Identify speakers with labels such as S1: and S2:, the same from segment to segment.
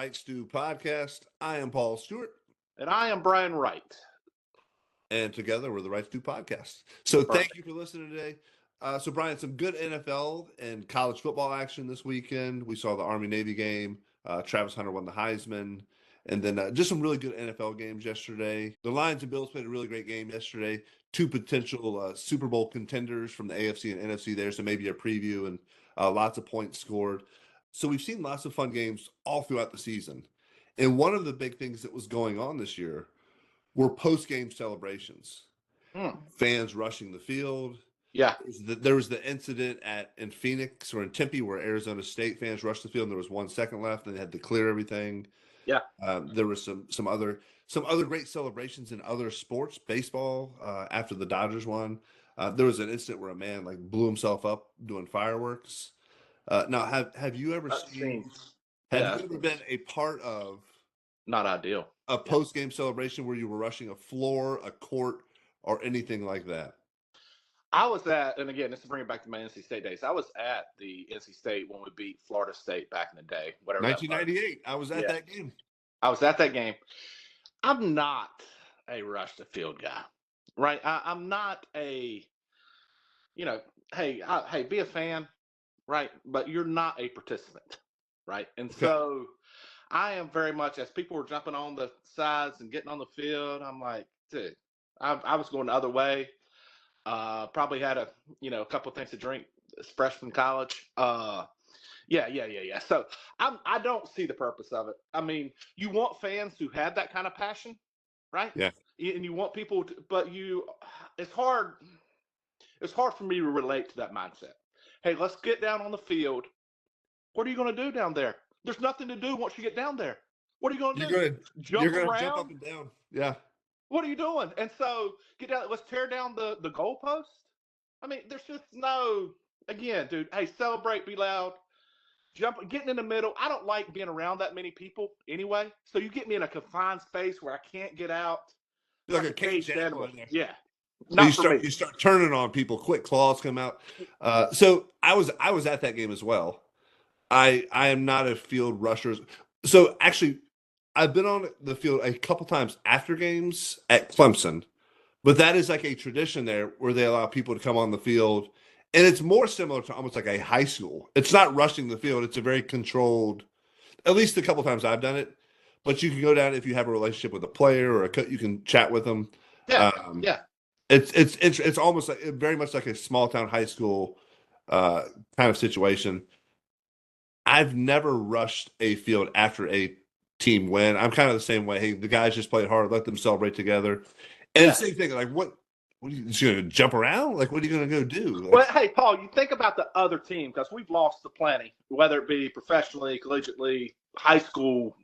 S1: Right Stew podcast. I am Paul Stewart.
S2: And I am Brian Wright.
S1: And together we're the Right Stew podcast. So
S2: Perfect.
S1: Thank you for listening today. So Brian, some good NFL and college football action this weekend. We saw the Army-Navy game. Travis Hunter won the Heisman. And then just some really good NFL games yesterday. The Lions and Bills played a really great game yesterday. Two potential Super Bowl contenders from the AFC and NFC there. So maybe a preview and lots of points scored. So we've seen lots of fun games all throughout the season. And one of the big things that was going on this year were post-game celebrations. Fans rushing the field.
S2: Yeah.
S1: There was the incident in Phoenix or in Tempe where Arizona State fans rushed the field and there was 1 second left and they had to clear everything.
S2: Yeah.
S1: There was some other great celebrations in other sports, baseball, after the Dodgers won. There was an incident where a man blew himself up doing fireworks. Now, have you ever you ever been a part of
S2: not ideal
S1: a post-game celebration where you were rushing a floor, a court, or anything like that?
S2: I was at, and again, this is bringing back to my NC State days. I was at the NC State when we beat Florida State back in the day, whatever.
S1: 1998. I was at that game.
S2: I was at that game. I'm not a rush the field guy, right? I'm not a, hey, be a fan, right? But you're not a participant, right? And so I am very much, as people were jumping on the sides and getting on the field, I'm like, dude, I was going the other way. Probably had a couple of things to drink as freshman college. Yeah. So I don't see the purpose of it. I mean, you want fans who have that kind of passion, right?
S1: Yeah.
S2: And you want people to, but it's hard for me to relate to that mindset. Hey, let's get down on the field. What are you going to do down there? There's nothing to do once you get down there. What are you going to do?
S1: You're going to jump up and down. Yeah.
S2: What are you doing? And so get down. Let's tear down the goalpost. I mean, there's just no. Again, dude. Hey, celebrate, be loud, getting in the middle. I don't like being around that many people anyway. So you get me in a confined space where I can't get out.
S1: Like a caged animal in there.
S2: Yeah.
S1: You start turning on people. Quick claws come out. So I was at that game as well. I am not a field rusher. So actually, I've been on the field a couple times after games at Clemson, but that is like a tradition there where they allow people to come on the field. And it's more similar to almost like a high school. It's not rushing the field. It's a very controlled, at least a couple times I've done it. But you can go down if you have a relationship with a player or you can chat with them.
S2: Yeah,
S1: It's almost like very much like a small town high school kind of situation. I've never rushed a field after a team win. I'm kind of the same way. Hey, the guys just played hard. Let them celebrate together. And the same thing. Like, what are you just going to jump around? Like, what are you going to go do?
S2: Well, hey, Paul, you think about the other team because we've lost to plenty, whether it be professionally, collegiately, high school,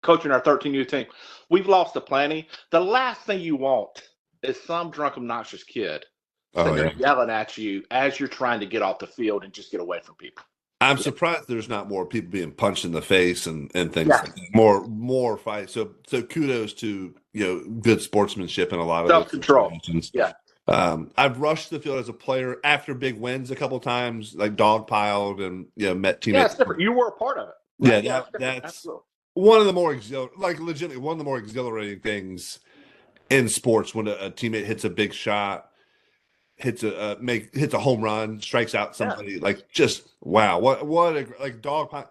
S2: coaching our 13U team. We've lost to plenty. The last thing you want is some drunk, obnoxious kid yelling at you as you're trying to get off the field and just get away from people.
S1: I'm surprised there's not more people being punched in the face and things like that. More fights. So kudos to good sportsmanship in a lot of
S2: self-control. Yeah.
S1: I've rushed the field as a player after big wins a couple times, like dogpiled and met teammates.
S2: Yeah, it's different. You were a part of it.
S1: Right? Yeah, that's absolutely one of the more legitimately one of the more exhilarating things in sports when a teammate hits a big shot. Hits a home run, strikes out somebody. Like, just wow, what a dog.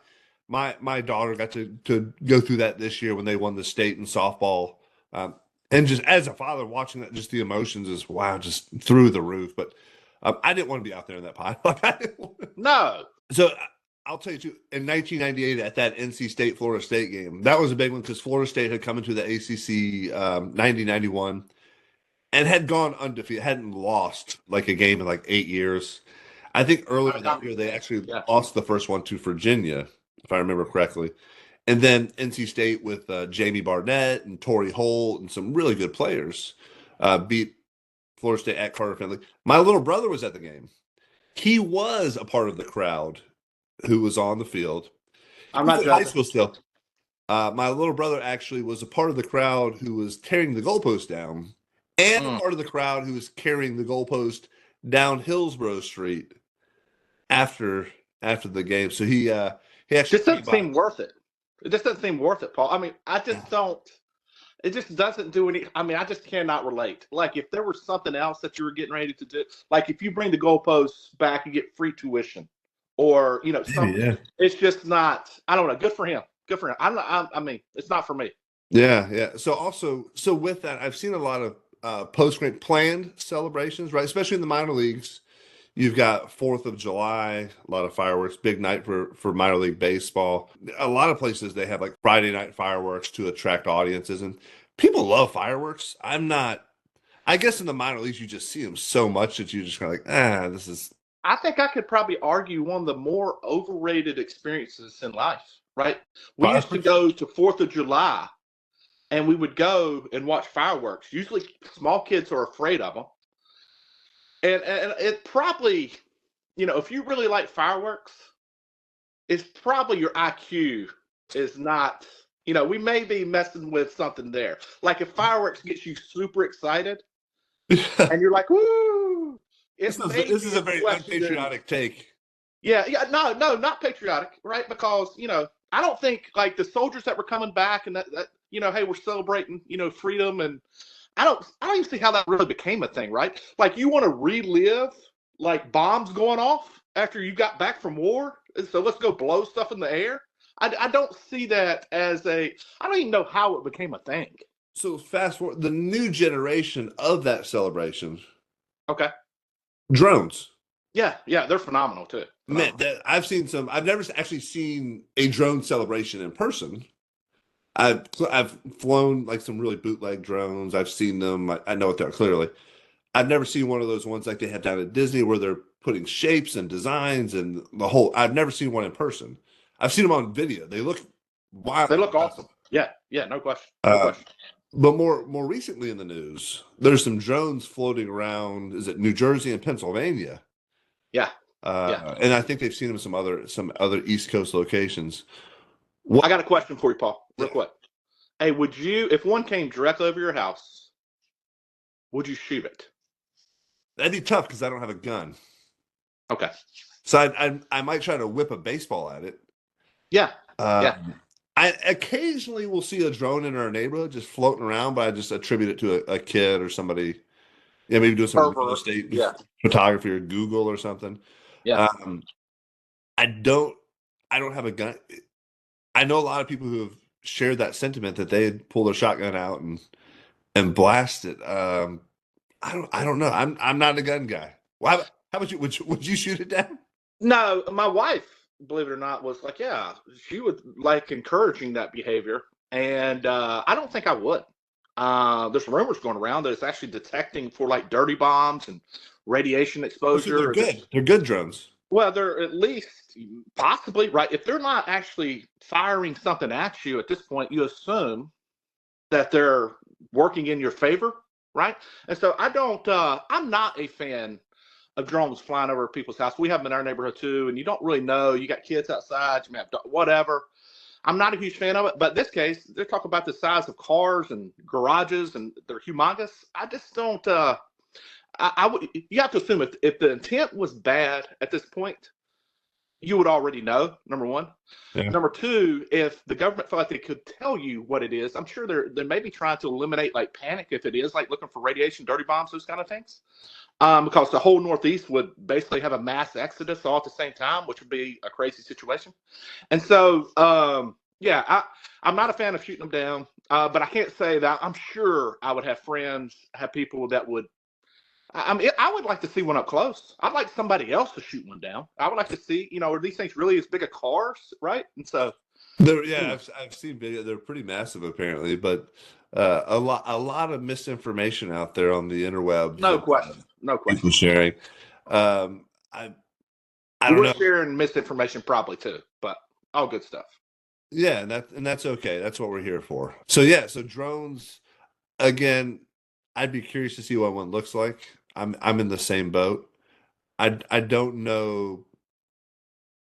S1: My daughter got to go through that this year when they won the state in softball, and just as a father watching that, just the emotions is just through the roof. But I didn't want to be out there in that pile.
S2: No.
S1: So I'll tell you too. In 1998, at that NC State Florida State game, that was a big one because Florida State had come into the ACC 90-91. And had gone undefeated, hadn't lost like a game in 8 years. I think earlier that year they actually lost the first one to Virginia, if I remember correctly. And then NC State with Jamie Barnett and Torrey Holt and some really good players beat Florida State at Carter Finley. My little brother was at the game. He was a part of the crowd who was on the field.
S2: I'm not
S1: in high school still. My little brother actually was a part of the crowd who was tearing the goalpost down. And part of the crowd who was carrying the goalpost down Hillsborough Street after the game. So he actually
S2: just doesn't seem worth it. It just doesn't seem worth it, Paul. I mean, I just don't. It just doesn't do any. I mean, I just cannot relate. Like, if there was something else that you were getting ready to do, like if you bring the goalposts back and get free tuition, or
S1: Maybe, yeah.
S2: it's just not. I don't know. Good for him. Good for him. I'm not. I mean, it's not for me.
S1: Yeah, yeah. So with that, I've seen a lot of post-game planned celebrations, right? Especially in the minor leagues. You've got 4th of July, a lot of fireworks, big night for minor league baseball. A lot of places they have like Friday night fireworks to attract audiences, and people love fireworks. I'm not. I guess in the minor leagues you just see them so much that you just kind of like, this is.
S2: I think I could probably argue one of the more overrated experiences in life. Right? We used to go to 4th of July, and we would go and watch fireworks. Usually, small kids are afraid of them. And it probably, if you really like fireworks, it's probably your IQ is not, we may be messing with something there. Like if fireworks gets you super excited and you're like, woo,
S1: this is a very unpatriotic take.
S2: Yeah, no, not patriotic, right? Because, I don't think like the soldiers that were coming back and that hey, we're celebrating, freedom, and I don't even see how that really became a thing, right? Like you want to relive like bombs going off after you got back from war, so let's go blow stuff in the air. I don't see that as I don't even know how it became a thing.
S1: So fast forward, the new generation of that celebration.
S2: Okay.
S1: Drones.
S2: Yeah, they're phenomenal too. Phenomenal.
S1: Man, I've seen some. I've never actually seen a drone celebration in person. I've flown like some really bootleg drones. I've seen them. I know what they are clearly. I've never seen one of those ones like they have down at Disney where they're putting shapes and designs and the whole. I've never seen one in person. I've seen them on video. They look wild.
S2: They look awesome. Yeah, no question. No question.
S1: But more recently in the news, there's some drones floating around. Is it New Jersey and Pennsylvania?
S2: Yeah.
S1: And I think they've seen them some other East Coast locations.
S2: I got a question for you, Paul, real quick. Hey, would you, if one came directly over your house, would you shoot it?
S1: That'd be tough because I don't have a gun.
S2: Okay.
S1: So I might try to whip a baseball at it.
S2: Yeah.
S1: I occasionally will see a drone in our neighborhood just floating around, but I just attribute it to a kid or somebody. Yeah, maybe doing some real estate photography or Google or something.
S2: Yeah.
S1: I don't have a gun. I know a lot of people who have shared that sentiment that they'd pull their shotgun out and blast it. I don't know. I'm not a gun guy. Well, how about you? Would you shoot it down?
S2: No, my wife, believe it or not, was like, yeah, she would like encouraging that behavior, and I don't think I would. There's rumors going around that it's actually detecting for like dirty bombs and radiation exposure.
S1: So they're good. They're good drones.
S2: Well, they're at least possibly right. If they're not actually firing something at you at this point, you assume that they're working in your favor, right? And so I'm not a fan of drones flying over people's house. We have them in our neighborhood too, and you don't really know. You got kids outside, you may have whatever. I'm not a huge fan of it, but in this case, they're talking about the size of cars and garages, and they're humongous. I just don't. I would. You have to assume if the intent was bad at this point, you would already know. Number one.
S1: Yeah.
S2: Number two, if the government felt like they could tell you what it is, I'm sure they're maybe trying to eliminate like panic if it is like looking for radiation, dirty bombs, those kind of things. Because the whole Northeast would basically have a mass exodus all at the same time, which would be a crazy situation. And so, I'm not a fan of shooting them down, but I can't say that. I'm sure I would have friends, have people that would. I mean, I would like to see one up close. I'd like somebody else to shoot one down. I would like to see, are these things really as big as cars, right? And so,
S1: I've seen video. They're pretty massive apparently, but a lot of misinformation out there on the interwebs.
S2: No question.
S1: People sharing. I don't know.
S2: Sharing misinformation probably too, but all good stuff.
S1: Yeah, and that's okay. That's what we're here for. So drones. Again, I'd be curious to see what one looks like. I'm in the same boat. I don't know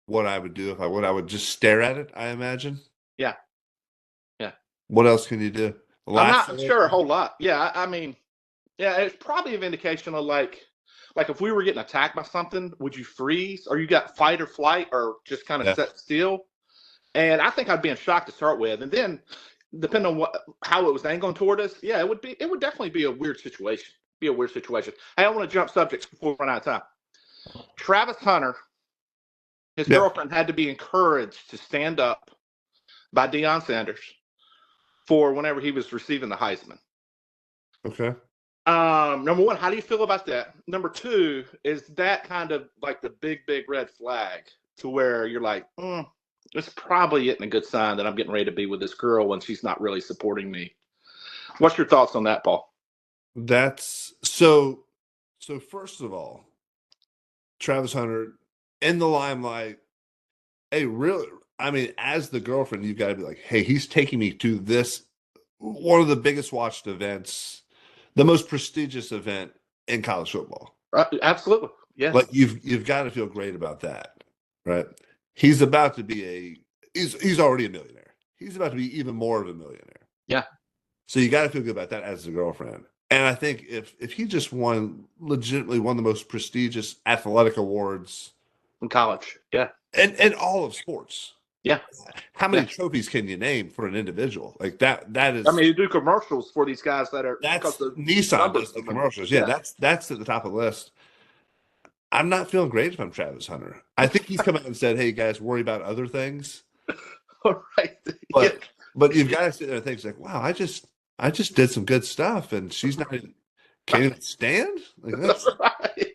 S1: what I would do if I would. I would just stare at it, I imagine.
S2: Yeah.
S1: What else can you do?
S2: I'm not sure a whole lot. Yeah, I mean, it's probably a vindication of like if we were getting attacked by something, would you freeze, or you got fight or flight, or just kind of set still? And I think I'd be in shock to start with. And then, depending on how it was angling toward us, yeah, it would definitely be a weird situation. Hey, I want to jump subjects before we run out of time. Travis Hunter, his girlfriend had to be encouraged to stand up by Deion Sanders for whenever he was receiving the Heisman.
S1: Okay.
S2: Number one, how do you feel about that? Number two, is that kind of like the big red flag to where you're like, this probably isn't a good sign that I'm getting ready to be with this girl when she's not really supporting me. What's your thoughts on that, Paul?
S1: That's so first of all, Travis Hunter in the limelight. Hey, really, I mean, as the girlfriend, you've got to be like, hey, he's taking me to this, one of the biggest watched events, the most prestigious event in college football.
S2: Absolutely. Yeah.
S1: Like you've got to feel great about that, right? He's about to be he's already a millionaire. He's about to be even more of a millionaire.
S2: Yeah.
S1: So you got to feel good about that as a girlfriend. And I think if he just legitimately won the most prestigious athletic awards
S2: in college, yeah,
S1: and all of sports,
S2: yeah.
S1: How many trophies can you name for an individual like that? That is.
S2: I mean, you do commercials for these guys that are.
S1: That's Nissan does the commercials. Yeah, that's at the top of the list. I'm not feeling great if I'm Travis Hunter. I think he's come out and said, "Hey guys, worry about other things."
S2: All right.
S1: But you've got to sit there and think like, "Wow, I just did some good stuff, and she's not can't even stand." Like that's
S2: right.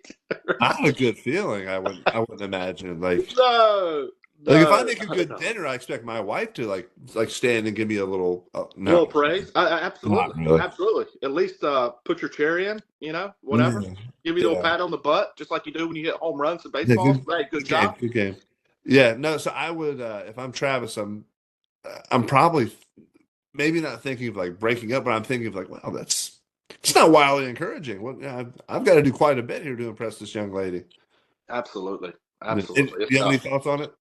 S1: Not a good feeling. I wouldn't imagine. Like
S2: no.
S1: Like if I make a good dinner, I expect my wife to like stand and give me a little
S2: little praise. Absolutely,
S1: really.
S2: Absolutely. At least put your cherry in. Whatever. Give you a little pat on the butt, just like you do when you hit home runs in baseball.
S1: Yeah,
S2: good job.
S1: Good game. Yeah. No. So I would, if I'm Travis, I'm probably maybe not thinking of like breaking up, but I'm thinking of like, wow, it's not wildly encouraging. Well, yeah, I've got to do quite a bit here to impress this young lady.
S2: Absolutely.
S1: Do you have any thoughts on it?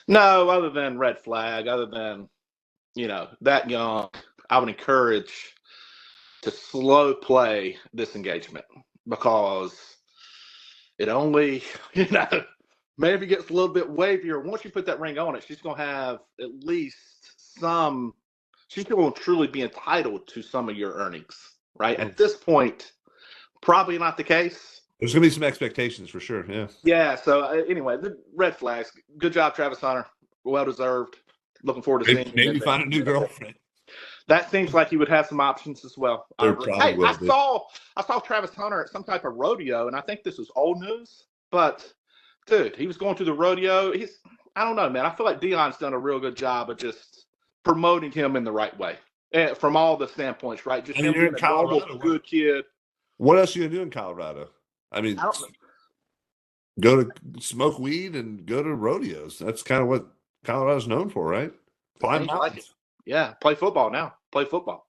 S2: No, other than red flag, other than, that young, I would encourage to slow play this engagement because it only, maybe gets a little bit wavier. Once you put that ring on it, she's going to have at least she's going to truly be entitled to some of your earnings, right? At this point, probably not the case.
S1: There's going to be some expectations for sure. Yeah.
S2: Yeah. So anyway, the red flags. Good job, Travis Hunter. Well deserved. Looking forward to seeing.
S1: Maybe find a new girlfriend.
S2: That seems like he would have some options as well.
S1: I
S2: saw Travis Hunter at some type of rodeo, and I think this was old news. But dude, he was going to the rodeo. I don't know, man. I feel like Deion's done a real good job of just promoting him in the right way, from all the standpoints, right? Just him being a Colorado, good kid.
S1: What else are you gonna do in Colorado? I mean, go to smoke weed and go to rodeos. That's kind of what Colorado's known for, right? Climb mountains.
S2: Yeah, play football now. Play football.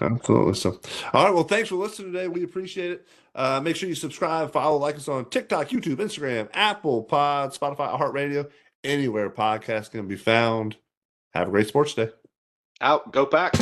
S1: Absolutely. So, all right. Well, thanks for listening today. We appreciate it. Make sure you subscribe, follow, like us on TikTok, YouTube, Instagram, Apple Pod, Spotify, iHeartRadio, anywhere podcasts can be found. Have a great sports day.
S2: Out. Go Pack.